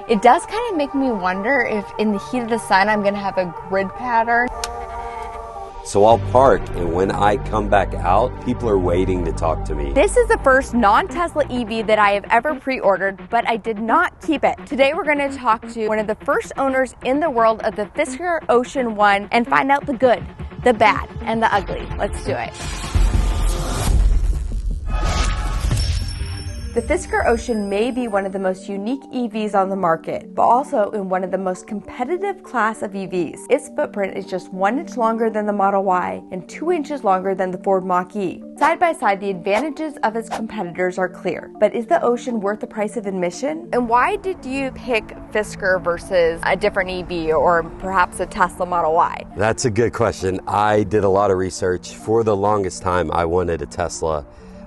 It does kind of make me wonder if in the heat of the sun I'm going to have a grid pattern. So I'll park, and when I come back out, people are waiting to talk to me. This is the first non-Tesla EV that I have ever pre-ordered, but I did not keep it. Today we're going to talk to one of the first owners in the world of the Fisker Ocean One and find out the good, the bad, and the ugly. Let's do it. The Fisker Ocean may be one of the most unique EVs on the market, but also in one of the most competitive class of EVs. Its footprint is just 1 inch longer than the Model Y and 2 inches longer than the Ford Mach-E. Side by side, the advantages of its competitors are clear, but is the Ocean worth the price of admission? And why did you pick Fisker versus a different EV or perhaps a Tesla Model Y? That's a good question. I did a lot of research. For the longest time, I wanted a Tesla.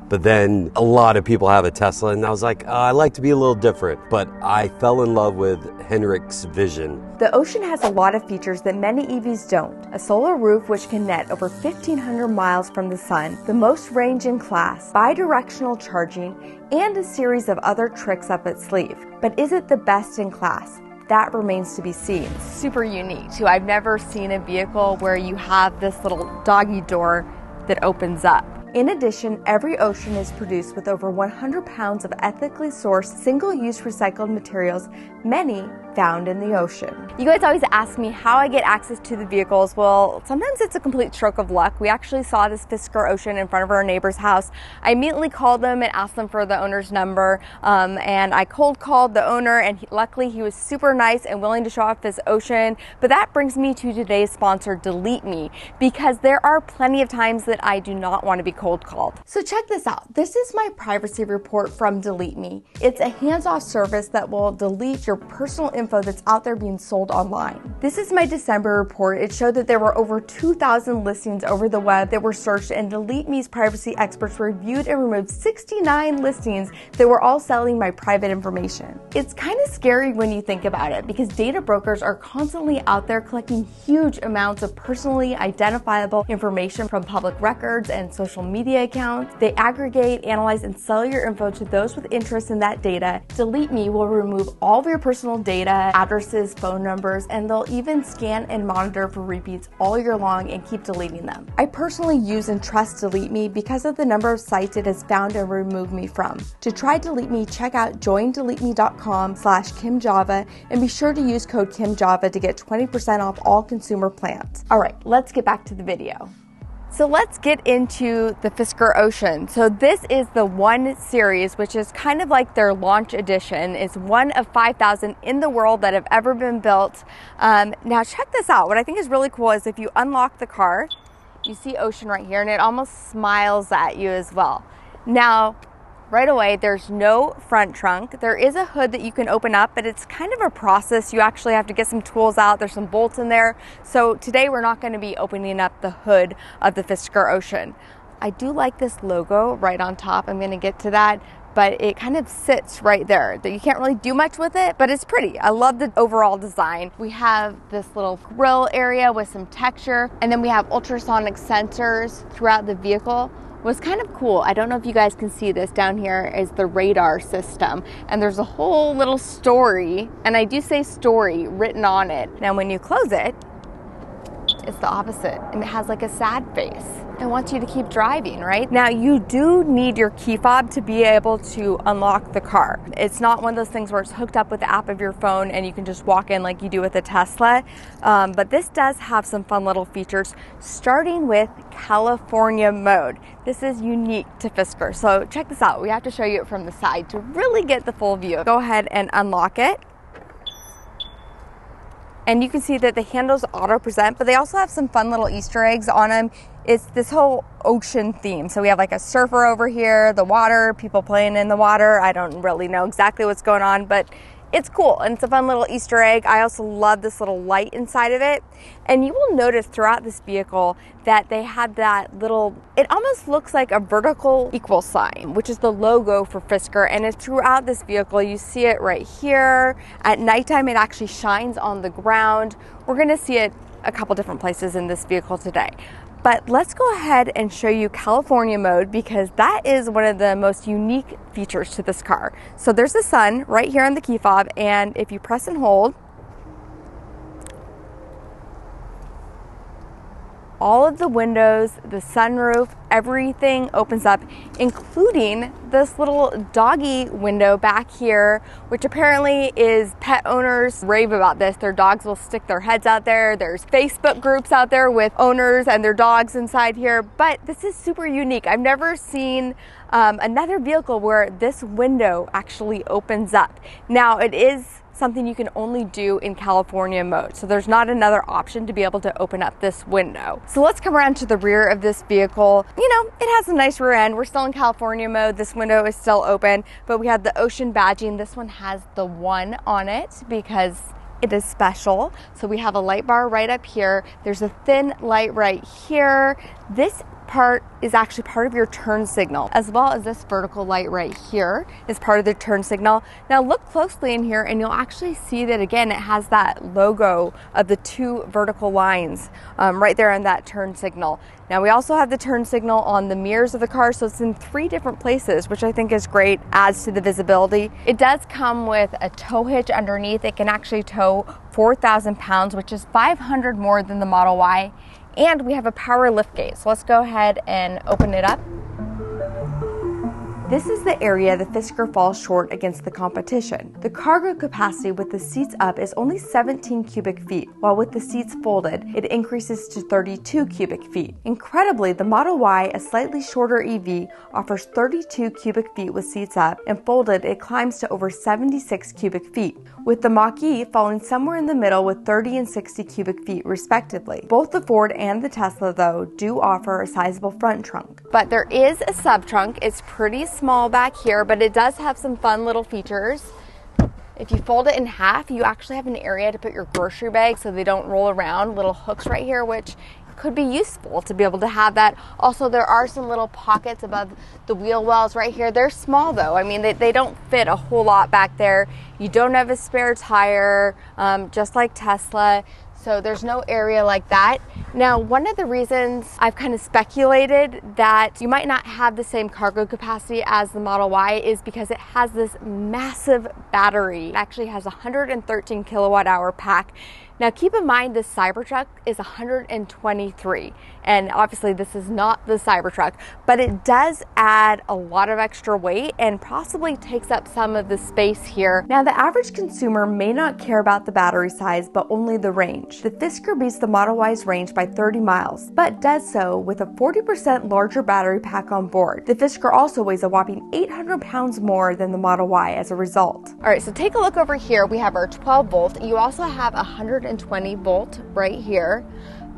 But then a lot of people have a Tesla, and I was like, I like to be a little different. But I fell in love with Henrik's vision. The Ocean has a lot of features that many EVs don't. A solar roof which can net over 1,500 miles from the sun, the most range in class, bi-directional charging, and a series of other tricks up its sleeve. But is it the best in class? That remains to be seen. Super unique too. I've never seen a vehicle where you have this little doggy door that opens up. In addition, every Ocean is produced with over 100 pounds of ethically sourced, single-use recycled materials, many found in the ocean. You guys always ask me how I get access to the vehicles. Well, sometimes it's a complete stroke of luck. We actually saw this Fisker Ocean in front of our neighbor's house. I immediately called them and asked them for the owner's number, and I cold called the owner, and luckily he was super nice and willing to show off this Ocean. But that brings me to today's sponsor, Delete Me, because there are plenty of times that I do not want to be cold called. So check this out. This is my privacy report from Delete Me. It's a hands-off service that will delete your personal info that's out there being sold online. This is my December report. It showed that there were over 2,000 listings over the web that were searched, and Delete Me's privacy experts reviewed and removed 69 listings that were all selling my private information. It's kind of scary when you think about it, because data brokers are constantly out there collecting huge amounts of personally identifiable information from public records and social media accounts. They aggregate, analyze, and sell your info to those with interest in that data. Delete Me will remove all of your personal data, addresses, phone numbers, and they'll even scan and monitor for repeats all year long and keep deleting them. I personally use and trust Delete Me because of the number of sites it has found and removed me from. To try Delete Me, check out joindeleteme.com/KimJava and be sure to use code KimJava to get 20% off all consumer plans. All right, let's get back to the video. So let's get into the Fisker Ocean. So this is the One series, which is kind of like their launch edition. It's one of 5,000 in the world that have ever been built. Now check this out. What I think is really cool is if you unlock the car, you see Ocean right here, and it almost smiles at you as well. Now, right away, there's no front trunk. There is a hood that you can open up, but it's kind of a process. You actually have to get some tools out. There's some bolts in there. So today we're not going to be opening up the hood of the Fisker Ocean. I do like this logo right on top. I'm going to get to that, but it kind of sits right there. You can't really do much with it, but it's pretty. I love the overall design. We have this little grill area with some texture, and then we have ultrasonic sensors throughout the vehicle. What's kind of cool, I don't know if you guys can see this, down here is the radar system, and there's a whole little story, and I do say story, written on it. Now when you close it, it's the opposite, and it has like a sad face. It wants you to keep driving, right? Now you do need your key fob to be able to unlock the car. It's not one of those things where it's hooked up with the app of your phone and you can just walk in like you do with a Tesla. But this does have some fun little features, starting with California mode. This is unique to Fisker. So check this out. We have to show you it from the side to really get the full view. Go ahead and unlock it. And you can see that the handles auto present, but they also have some fun little Easter eggs on them. It's this whole ocean theme. So we have like a surfer over here, the water, people playing in the water. I don't really know exactly what's going on, but it's cool and it's a fun little Easter egg. I also love this little light inside of it. And you will notice throughout this vehicle that they had that little, it almost looks like a vertical equal sign, which is the logo for Fisker. And it's throughout this vehicle. You see it right here. At nighttime, it actually shines on the ground. We're gonna see it a couple different places in this vehicle today. But let's go ahead and show you California mode, because that is one of the most unique features to this car. So there's the sun right here on the key fob, and if you press and hold, all of the windows, the sunroof, everything opens up, including this little doggy window back here, which apparently is pet owners rave about this. Their dogs will stick their heads out there. There's Facebook groups out there with owners and their dogs inside here, but this is super unique. I've never seen another vehicle where this window actually opens up. Now, it is something you can only do in California mode. So there's not another option to be able to open up this window. So let's come around to the rear of this vehicle. You know, it has a nice rear end. We're still in California mode. This window is still open, but we have the Ocean badging. This one has the 1 on it because it is special. So we have a light bar right up here. There's a thin light right here. This part is actually part of your turn signal, as well as this vertical light right here is part of the turn signal. Now look closely in here and you'll actually see that again it has that logo of the 2 vertical lines right there on that turn signal. Now we also have the turn signal on the mirrors of the car, so it's in 3 different places, which I think is great, adds to the visibility. It does come with a tow hitch underneath. It can actually tow 4,000 pounds, which is 500 more than the Model Y. And we have a power lift gate. So let's go ahead and open it up. This is the area the Fisker falls short against the competition. The cargo capacity with the seats up is only 17 cubic feet, while with the seats folded, it increases to 32 cubic feet. Incredibly, the Model Y, a slightly shorter EV, offers 32 cubic feet with seats up, and folded, it climbs to over 76 cubic feet, with the Mach-E falling somewhere in the middle with 30 and 60 cubic feet respectively. Both the Ford and the Tesla, though, do offer a sizable front trunk. But there is a sub-trunk. It's pretty small back here, but it does have some fun little features. If you fold it in half, you actually have an area to put your grocery bags so they don't roll around. Little hooks right here, which could be useful to be able to have that. Also, there are some little pockets above the wheel wells right here. They're small though. I mean, they don't fit a whole lot back there. You don't have a spare tire, just like Tesla. So there's no area like that. Now, one of the reasons I've kind of speculated that you might not have the same cargo capacity as the Model Y is because it has this massive battery. It actually has a 113 kilowatt hour pack. Now keep in mind this Cybertruck is 123, and obviously this is not the Cybertruck, but it does add a lot of extra weight and possibly takes up some of the space here. Now the average consumer may not care about the battery size, but only the range. The Fisker beats the Model Y's range by 30 miles, but does so with a 40% larger battery pack on board. The Fisker also weighs a whopping 800 pounds more than the Model Y as a result. All right, so take a look over here. We have our 12 volt. You also have 120 volt right here.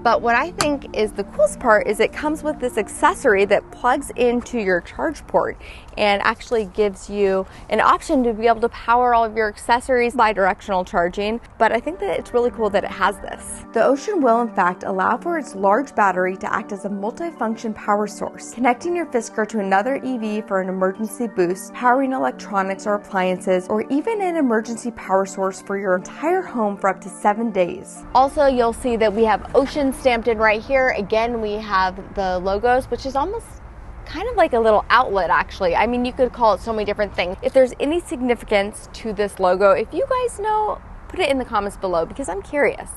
But what I think is the coolest part is it comes with this accessory that plugs into your charge port and actually gives you an option to be able to power all of your accessories by directional charging. But I think that it's really cool that it has this. The Ocean will in fact allow for its large battery to act as a multi-function power source, connecting your Fisker to another EV for an emergency boost, powering electronics or appliances, or even an emergency power source for your entire home for up to 7 days. Also, you'll see that we have Ocean stamped in right here. Again, we have the logos, which is almost kind of like a little outlet actually. I mean, you could call it so many different things. If there's any significance to this logo, if you guys know, put it in the comments below because I'm curious.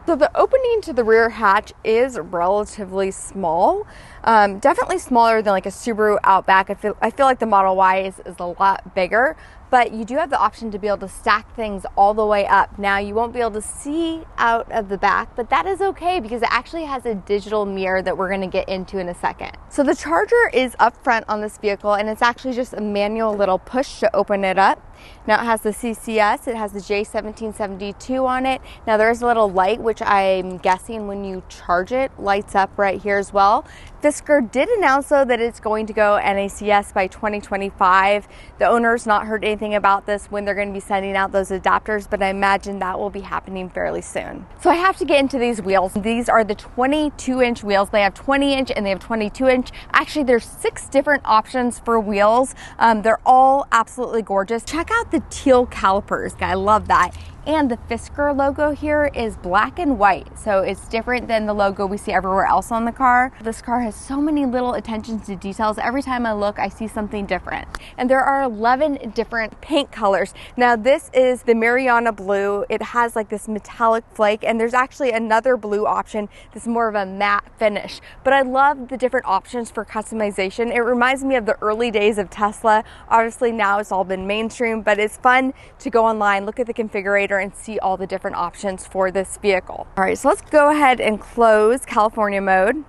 So the opening to the rear hatch is relatively small, definitely smaller than like a Subaru Outback. I feel like the Model Y is a lot bigger, but you do have the option to be able to stack things all the way up. Now you won't be able to see out of the back, but that is okay because it actually has a digital mirror that we're gonna get into in a second. So the charger is up front on this vehicle and it's actually just a manual little push to open it up. Now it has the CCS, it has the J1772 on it. Now there is a little light, which I'm guessing when you charge it, lights up right here as well. Fisker did announce though that it's going to go NACS by 2025. The owner's not heard anything about this when they're going to be sending out those adapters, but I imagine that will be happening fairly soon. So I have to get into these wheels. These are the 22-inch wheels. They have 20-inch and they have 22-inch. Actually, there's 6 different options for wheels. They're all absolutely gorgeous. Check out the teal calipers. I love that. And the Fisker logo here is black and white, so it's different than the logo we see everywhere else on the car. This car has so many little attentions to details. Every time I look, I see something different. And there are 11 different paint colors. Now this is the Mariana blue. It has like this metallic flake, and there's actually another blue option that's more of a matte finish. But I love the different options for customization. It reminds me of the early days of Tesla. Obviously now it's all been mainstream, but it's fun to go online, look at the configurator, and see all the different options for this vehicle. All right, so let's go ahead and close California mode. You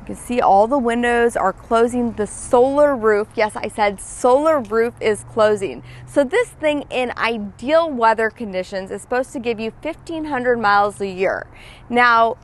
can see all the windows are closing. The solar roof, yes, I said solar roof is closing. So this thing in ideal weather conditions is supposed to give you 1,500 miles a year. Now,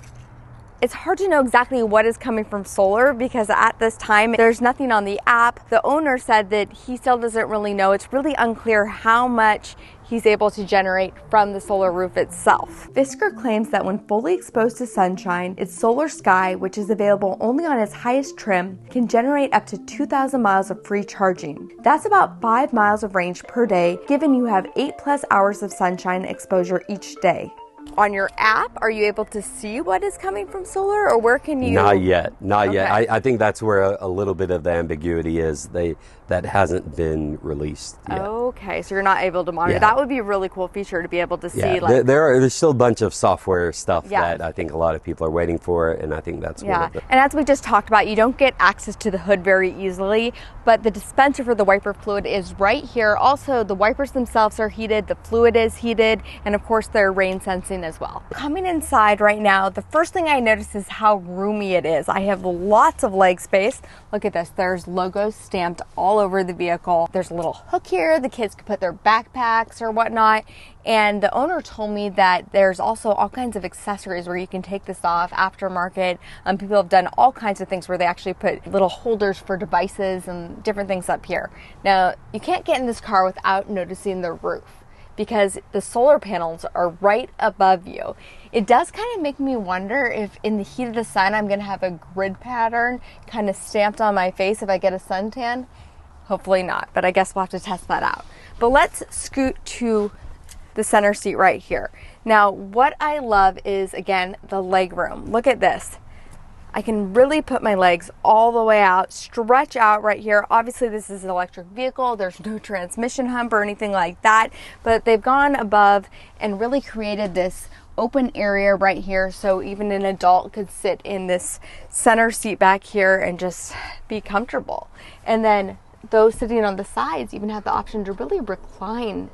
it's hard to know exactly what is coming from solar because at this time there's nothing on the app. The owner said that he still doesn't really know. It's really unclear how much he's able to generate from the solar roof itself. Fisker claims that when fully exposed to sunshine, its solar sky, which is available only on its highest trim, can generate up to 2,000 miles of free charging. That's about 5 miles of range per day, given you have 8+ hours of sunshine exposure each day. On your app, are you able to see what is coming from solar, or where can you? Not yet. Not Okay. yet. I think that's where a little bit of the ambiguity is. That hasn't been released yet. Okay, so you're not able to monitor. Yeah. That would be a really cool feature to be able to see. Yeah, Like, there's still a bunch of software stuff Yeah. that I think a lot of people are waiting for, and I think that's one yeah, of the... and as we just talked about, you don't get access to the hood very easily, but the dispenser for the wiper fluid is right here. Also, the wipers themselves are heated, the fluid is heated, and of course they're rain sensing as well. Coming inside right now, the first thing I notice is how roomy it is. I have lots of leg space. Look at this, there's logos stamped all over the vehicle. There's a little hook here, the kids could put their backpacks or whatnot. And the owner told me that there's also all kinds of accessories where you can take this off, aftermarket. People have done all kinds of things where they actually put little holders for devices and different things up here. Now, you can't get in this car without noticing the roof, because the solar panels are right above you. It does kind of make me wonder if in the heat of the sun I'm going to have a grid pattern kind of stamped on my face if I get a suntan. Hopefully not, but I guess we'll have to test that out. But let's scoot to the center seat right here. Now, what I love is, again, the leg room. Look at this. I can really put my legs all the way out, stretch out right here. Obviously, this is an electric vehicle. There's no transmission hump or anything like that, but they've gone above and really created this open area right here, so even an adult could sit in this center seat back here and just be comfortable. And then those sitting on the sides even have the option to really recline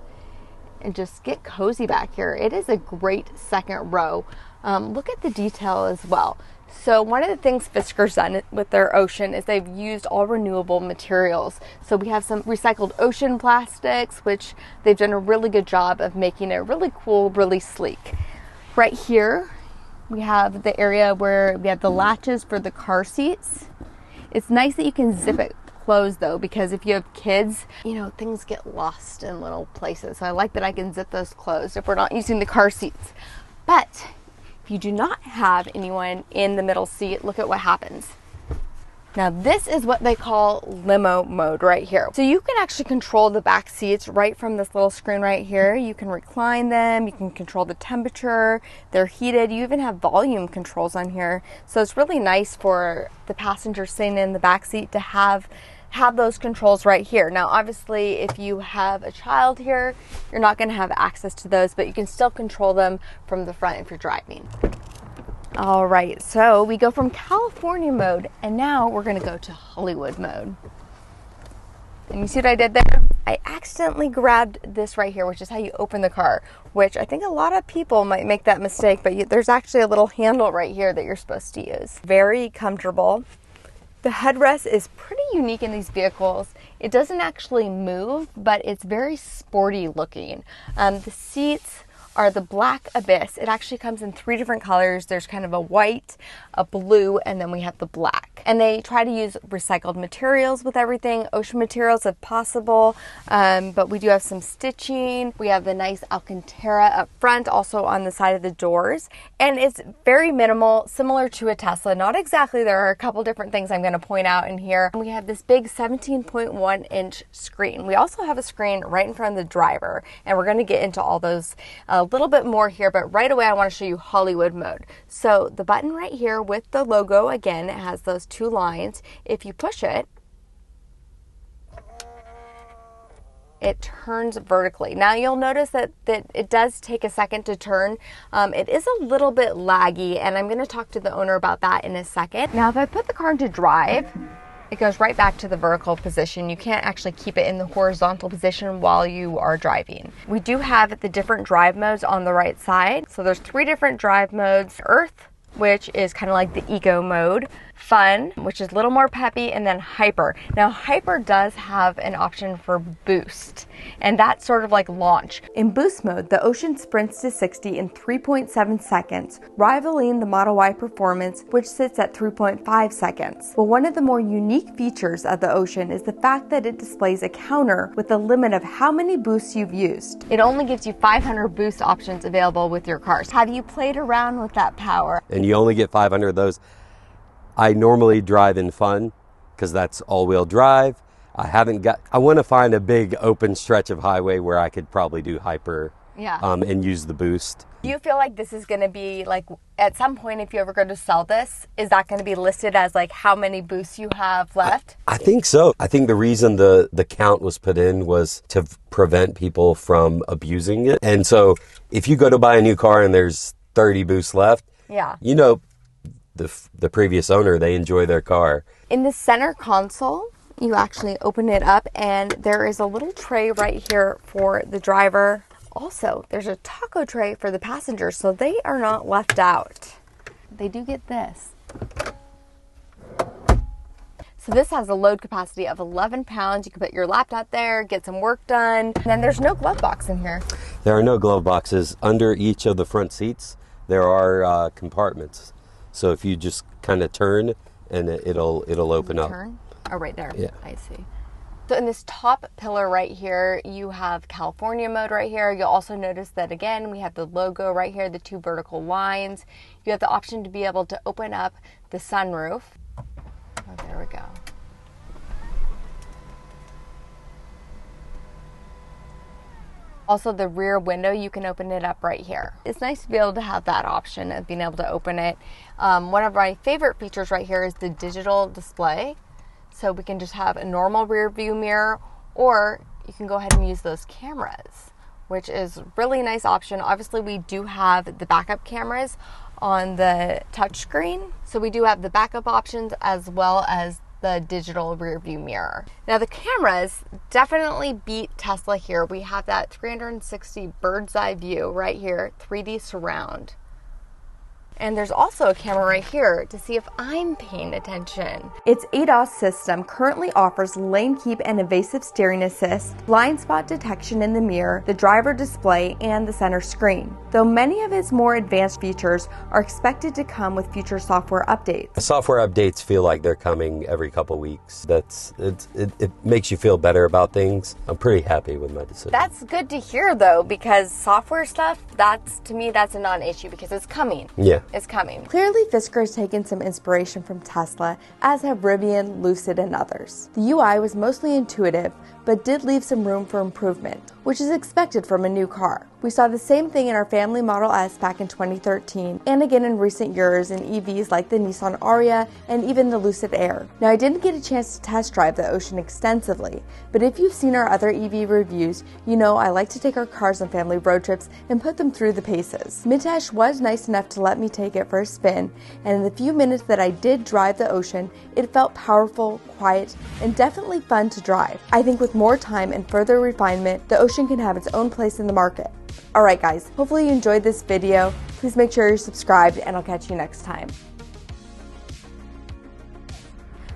and just get cozy back here. It is a great second row. Look at the detail as well. So one of the things Fisker's done with their Ocean is they've used all renewable materials. So we have some recycled ocean plastics, which they've done a really good job of making it really cool, really sleek. Right here, we have the area where we have the latches for the car seats. It's nice that you can zip it closed though, because if you have kids, you know, things get lost in little places. So I like that I can zip those closed if we're not using the car seats. But if you do not have anyone in the middle seat, look at what happens. Now this is what they call limo mode right here. So you can actually control the back seats right from this little screen right here. You can recline them, you can control the temperature, they're heated, you even have volume controls on here. So it's really nice for the passenger sitting in the back seat to have those controls right here. Now obviously if you have a child here, you're not going to have access to those, but you can still control them from the front if you're driving. All right, so we go from California mode and now we're going to go to Hollywood mode. And you see what I did there? I accidentally grabbed this right here, which is how you open the car, which I think a lot of people might make that mistake, but there's actually a little handle right here that you're supposed to use. Very comfortable. The headrest is pretty unique in these vehicles. It doesn't actually move, but it's very sporty looking. The seats are the Black Abyss. It actually comes in 3 different colors. There's kind of a white, a blue, and then we have the black. And they try to use recycled materials with everything, ocean materials if possible, but we do have some stitching. We have the nice Alcantara up front, also on the side of the doors, and it's very minimal, similar to a Tesla. Not exactly. There are a couple different things I'm going to point out in here. We have this big 17.1-inch screen. We also have a screen right in front of the driver, and we're going to get into all those a little bit more here, but right away I want to show you Hollywood mode. So the button right here with the logo, again, it has those 2 lines. If you push it, it turns vertically. Now you'll notice that it does take a second to turn. It is a little bit laggy, and I'm going to talk to the owner about that in a second. Now if I put the car into drive, it goes right back to the vertical position. You can't actually keep it in the horizontal position while you are driving. We do have the different drive modes on the right side. So there's 3 different drive modes. Earth, which is kind of like the eco mode, fun, which is a little more peppy, and then hyper. Now hyper does have an option for boost, and that's sort of like launch. In boost mode, the Ocean sprints to 60 in 3.7 seconds, rivaling the Model Y performance, which sits at 3.5 seconds. But one of the more unique features of the Ocean is the fact that it displays a counter with a limit of how many boosts you've used. It only gives you 500 boost options available with your cars. Have you played around with that power? And you only get 500 of those. I normally drive in fun because that's all-wheel drive. I want to find a big open stretch of highway where I could probably do hyper, and use the boost. Do you feel like this is going to be, like, at some point, if you ever go to sell this, is that going to be listed as like how many boosts you have left? I think so. I think the reason the count was put in was to prevent people from abusing it. And so if you go to buy a new car and there's 30 boosts left, you know, the previous owner, they enjoy their car. In the center console, you actually open it up, and there is a little tray right here for the driver. Also, there's a taco tray for the passengers, so they are not left out. They do get this. So this has a load capacity of 11 pounds. You can put your laptop there, get some work done. And then there's no glove box in here. There are no glove boxes. Under each of the front seats, there are compartments. So if you just kind of turn, and it'll open up. Turn? Oh, right there. Yeah. I see. So in this top pillar right here, you have California mode right here. You'll also notice that, again, we have the logo right here, the 2 vertical lines. You have the option to be able to open up the sunroof. Oh, there we go. Also, the rear window, you can open it up right here. It's nice to be able to have that option of being able to open it. One of my favorite features right here is the digital display. So we can just have a normal rear view mirror, or you can go ahead and use those cameras, which is a really nice option. Obviously, we do have the backup cameras on the touchscreen. So we do have the backup options as well as the digital rear view mirror. Now the cameras definitely beat Tesla here. We have that 360 bird's eye view right here, 3D surround. And there's also a camera right here to see if I'm paying attention. Its ADAS system currently offers lane keep and evasive steering assist, blind spot detection in the mirror, the driver display, and the center screen. Though many of its more advanced features are expected to come with future software updates. The software updates feel like they're coming every couple weeks. It makes you feel better about things. I'm pretty happy with my decision. That's good to hear, though, because software stuff, to me, that's a non-issue because it's coming. Yeah. It's coming. Clearly, Fisker has taken some inspiration from Tesla, as have Rivian, Lucid, and others. The UI was mostly intuitive, but did leave some room for improvement, which is expected from a new car. We saw the same thing in our family Model S back in 2013, and again in recent years in EVs like the Nissan Ariya and even the Lucid Air. Now, I didn't get a chance to test drive the Ocean extensively, but if you've seen our other EV reviews, you know I like to take our cars on family road trips and put them through the paces. Mitesh was nice enough to let me take it for a spin, and in the few minutes that I did drive the Ocean, it felt powerful, quiet, and definitely fun to drive. I think with more time and further refinement, the Ocean can have its own place in the market. Alright guys, hopefully you enjoyed this video. Please make sure you're subscribed, and I'll catch you next time.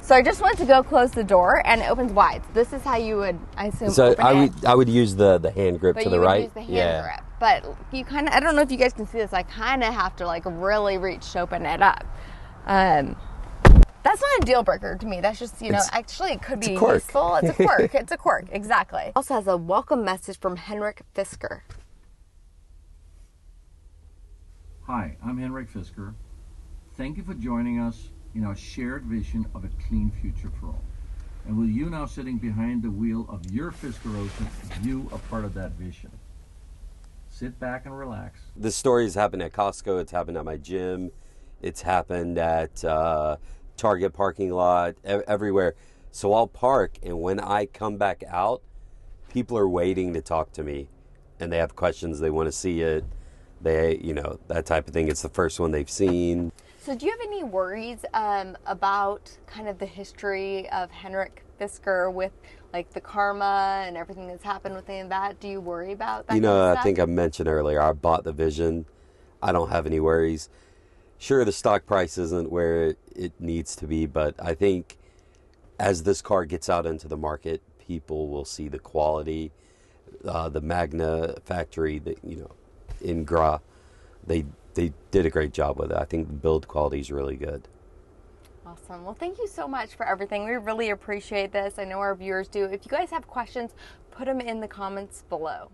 So I just went to go close the door, and it opens wide. So this is how you would, I assume, So open I would use the hand grip to the right. But you would use the hand grip. But you kind of, I don't know if you guys can see this, I kind of have to like really reach to open it up. That's not a deal breaker to me. That's just, actually it could be useful. It's a quirk. It's a quirk, exactly. Also has a welcome message from Henrik Fisker. Hi, I'm Henrik Fisker. Thank you for joining us in our shared vision of a clean future for all. And with you now sitting behind the wheel of your Fisker Ocean, you are part of that vision. Sit back and relax. This story has happened at Costco. It's happened at my gym. It's happened at Target parking lot, everywhere. So I'll park, and when I come back out, people are waiting to talk to me, and they have questions. They want to see it. They, that type of thing. It's the first one they've seen. So do you have any worries about kind of the history of Henrik Fisker with like the karma and everything that's happened within that? Do you worry about that kind of stuff? I think I mentioned earlier, I bought the vision. I don't have any worries. Sure, the stock price isn't where it needs to be, but I think as this car gets out into the market, people will see the quality. The Magna factory, in Gras, they did a great job with it. I think the build quality is really good. Awesome. Well, thank you so much for everything. We really appreciate this. I know our viewers do. If you guys have questions, put them in the comments below.